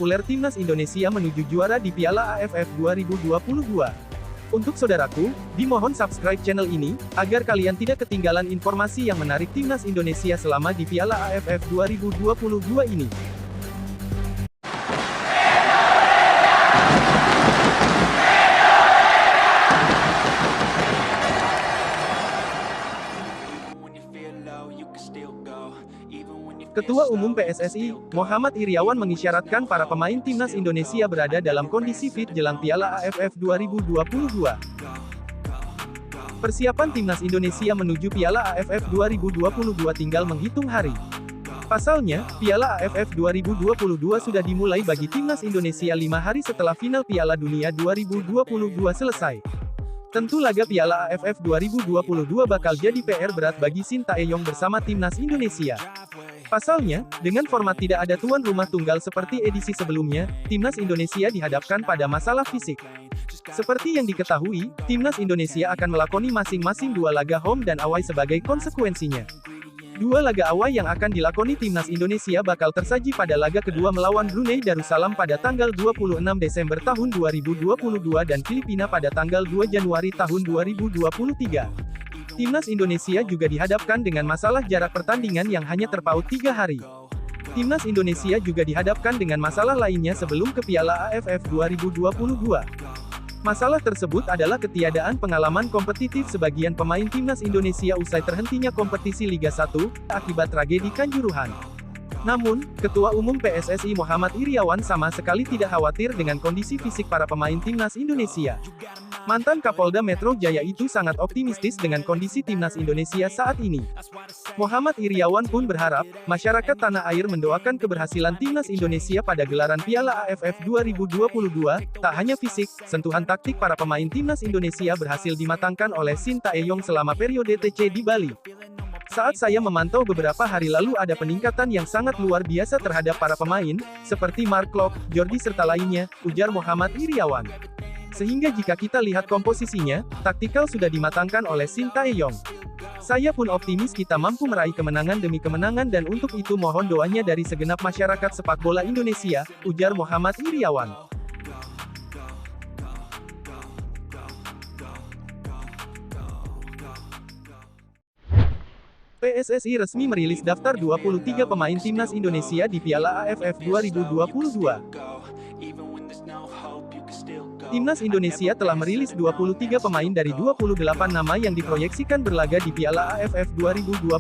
populer timnas Indonesia menuju juara di Piala AFF 2022. Untuk saudaraku, dimohon subscribe channel ini, agar kalian tidak ketinggalan informasi yang menarik timnas Indonesia selama di Piala AFF 2022 ini. Ketua Umum PSSI, Muhammad Iryawan mengisyaratkan para pemain timnas Indonesia berada dalam kondisi fit jelang Piala AFF 2022. Persiapan timnas Indonesia menuju Piala AFF 2022 tinggal menghitung hari. Pasalnya, Piala AFF 2022 sudah dimulai bagi timnas Indonesia 5 hari setelah final Piala Dunia 2022 selesai. Tentu laga Piala AFF 2022 bakal jadi PR berat bagi Sintayong bersama timnas Indonesia. Pasalnya, dengan format tidak ada tuan rumah tunggal seperti edisi sebelumnya, timnas Indonesia dihadapkan pada masalah fisik. Seperti yang diketahui, timnas Indonesia akan melakoni masing-masing 2 laga home dan away sebagai konsekuensinya. 2 laga away yang akan dilakoni timnas Indonesia bakal tersaji pada laga kedua melawan Brunei Darussalam pada tanggal 26 Desember tahun 2022 dan Filipina pada tanggal 2 Januari tahun 2023. Timnas Indonesia juga dihadapkan dengan masalah jarak pertandingan yang hanya terpaut 3 hari. Timnas Indonesia juga dihadapkan dengan masalah lainnya sebelum ke Piala AFF 2022. Masalah tersebut adalah ketiadaan pengalaman kompetitif sebagian pemain timnas Indonesia usai terhentinya kompetisi Liga 1, akibat tragedi Kanjuruhan. Namun, Ketua Umum PSSI Muhammad Iryawan sama sekali tidak khawatir dengan kondisi fisik para pemain timnas Indonesia. Mantan Kapolda Metro Jaya itu sangat optimistis dengan kondisi timnas Indonesia saat ini. Muhammad Iryawan pun berharap, masyarakat tanah air mendoakan keberhasilan timnas Indonesia pada gelaran Piala AFF 2022, tak hanya fisik, sentuhan taktik para pemain timnas Indonesia berhasil dimatangkan oleh Sintayong selama periode TC di Bali. Saat saya memantau beberapa hari lalu ada peningkatan yang sangat luar biasa terhadap para pemain, seperti Mark Klok, Jordi serta lainnya, ujar Muhammad Iryawan. Sehingga jika kita lihat komposisinya, taktikal sudah dimatangkan oleh Sintayong. Saya pun optimis kita mampu meraih kemenangan demi kemenangan dan untuk itu mohon doanya dari segenap masyarakat sepak bola Indonesia, ujar Muhammad Iryawan. PSSI resmi merilis daftar 23 pemain timnas Indonesia di Piala AFF 2022. Timnas Indonesia telah merilis 23 pemain dari 28 nama yang diproyeksikan berlaga di Piala AFF 2022.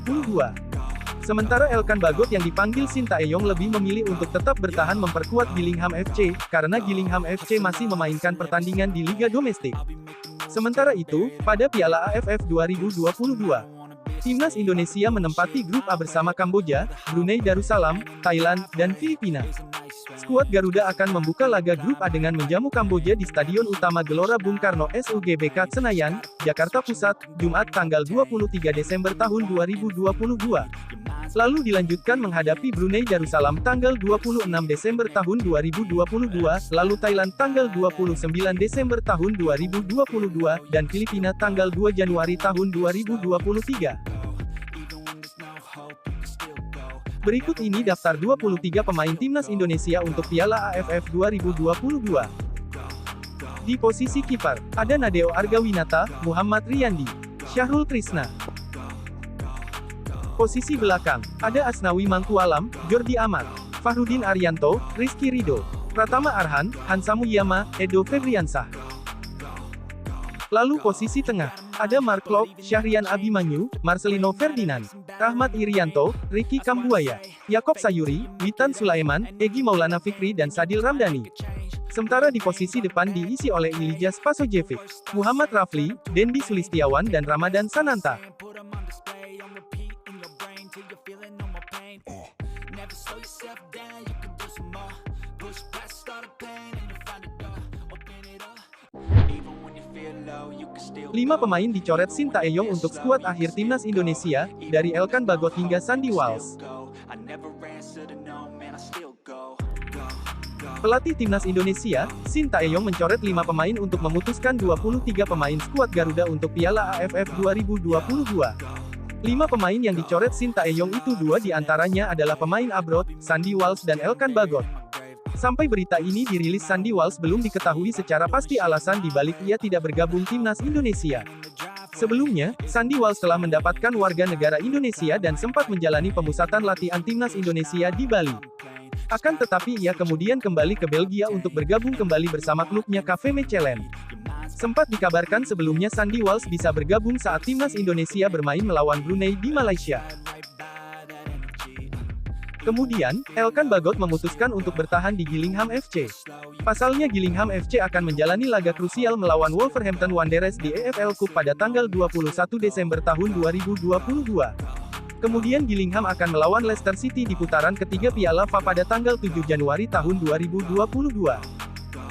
Sementara Elkan Bagot yang dipanggil Sintayong lebih memilih untuk tetap bertahan memperkuat Gillingham FC, karena Gillingham FC masih memainkan pertandingan di Liga Domestik. Sementara itu, pada Piala AFF 2022, timnas Indonesia menempati grup A bersama Kamboja, Brunei Darussalam, Thailand, dan Filipina. Skuad Garuda akan membuka laga grup A dengan menjamu Kamboja di Stadion Utama Gelora Bung Karno SUGBK Senayan, Jakarta Pusat, Jumat tanggal 23 Desember tahun 2022. Lalu dilanjutkan menghadapi Brunei Darussalam tanggal 26 Desember tahun 2022, lalu Thailand tanggal 29 Desember tahun 2022, dan Filipina tanggal 2 Januari tahun 2023. Berikut ini daftar 23 pemain timnas Indonesia untuk Piala AFF 2022. Di posisi kiper, ada Nadeo Argawinata, Muhammad Riyandi, Syahrul Trisna. Posisi belakang, ada Asnawi Mangkualam, Jordi Amat, Fahrudin Arianto, Rizky Ridho, Pratama Arhan, Hansa Muyama, Edo Febriansah. Lalu posisi tengah, ada Mark Klok, Syahrian Abimanyu, Marcelino Ferdinand, Rahmat Irianto, Ricky Kambuaya, Yakob Sayuri, Witan Sulaiman, Egy Maulana Fikri dan Sadil Ramdhani. Sementara di posisi depan diisi oleh Ilyas Pasojevic, Muhammad Rafli, Dendi Sulistiawan dan Ramadan Sananta. Lima pemain dicoret Sintayong untuk skuad akhir timnas Indonesia, dari Elkan Bagot hingga Sandy Walsh. Pelatih timnas Indonesia, Sintayong mencoret 5 pemain untuk memutuskan 23 pemain skuad Garuda untuk Piala AFF 2022. 5 pemain yang dicoret Sintayong itu 2 diantaranya adalah pemain abroad, Sandy Walsh dan Elkan Bagot. Sampai berita ini dirilis, Sandy Walsh belum diketahui secara pasti alasan di balik ia tidak bergabung timnas Indonesia. Sebelumnya, Sandy Walsh telah mendapatkan warga negara Indonesia dan sempat menjalani pemusatan latihan timnas Indonesia di Bali. Akan tetapi ia kemudian kembali ke Belgia untuk bergabung kembali bersama klubnya KV Mechelen. Sempat dikabarkan sebelumnya Sandy Walsh bisa bergabung saat timnas Indonesia bermain melawan Brunei di Malaysia. Kemudian, Elkan Bagot memutuskan untuk bertahan di Gillingham FC. Pasalnya Gillingham FC akan menjalani laga krusial melawan Wolverhampton Wanderers di EFL Cup pada tanggal 21 Desember tahun 2022. Kemudian Gillingham akan melawan Leicester City di putaran ketiga Piala FA pada tanggal 7 Januari tahun 2022.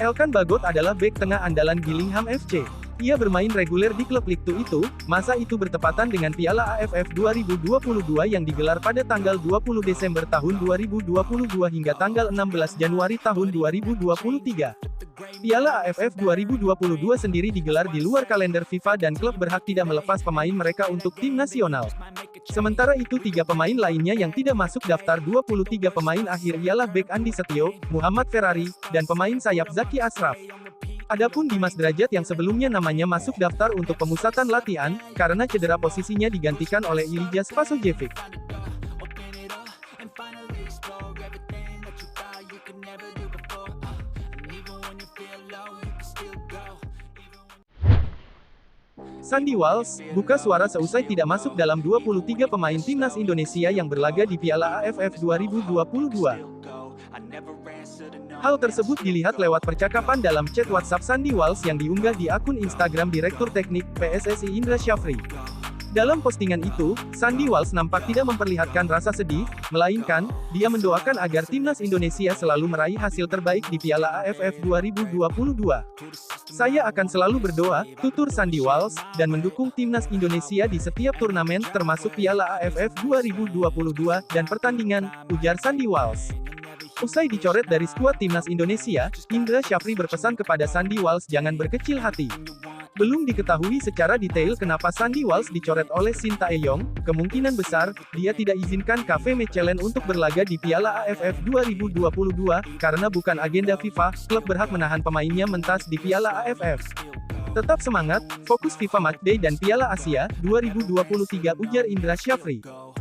Elkan Bagot adalah bek tengah andalan Gillingham FC. Ia bermain reguler di klub Ligue 2 itu, masa itu bertepatan dengan Piala AFF 2022 yang digelar pada tanggal 20 Desember tahun 2022 hingga tanggal 16 Januari tahun 2023. Piala AFF 2022 sendiri digelar di luar kalender FIFA dan klub berhak tidak melepas pemain mereka untuk tim nasional. Sementara itu 3 pemain lainnya yang tidak masuk daftar 23 pemain akhir ialah bek Andi Setio, Muhammad Ferrari, dan pemain sayap Zaki Ashraf. Adapun Dimas Derajat yang sebelumnya namanya masuk daftar untuk pemusatan latihan, karena cedera posisinya digantikan oleh Ilija Spasojevic. Sandy Walsh buka suara seusai tidak masuk dalam 23 pemain timnas Indonesia yang berlaga di Piala AFF 2022. Hal tersebut dilihat lewat percakapan dalam chat WhatsApp Sandy Walsh yang diunggah di akun Instagram Direktur Teknik PSSI Indra Syafri. Dalam postingan itu, Sandy Walsh nampak tidak memperlihatkan rasa sedih, melainkan, dia mendoakan agar timnas Indonesia selalu meraih hasil terbaik di Piala AFF 2022. Saya akan selalu berdoa, tutur Sandy Walsh, dan mendukung timnas Indonesia di setiap turnamen, termasuk Piala AFF 2022, dan pertandingan, ujar Sandy Walsh. Usai dicoret dari skuad timnas Indonesia, Indra Syafri berpesan kepada Sandy Walsh jangan berkecil hati. Belum diketahui secara detail kenapa Sandy Walsh dicoret oleh Shin Tae-yong, kemungkinan besar, dia tidak izinkan KV Mechelen untuk berlaga di Piala AFF 2022, karena bukan agenda FIFA, klub berhak menahan pemainnya mentas di Piala AFF. Tetap semangat, fokus FIFA Matchday dan Piala Asia 2023, ujar Indra Syafri. Go.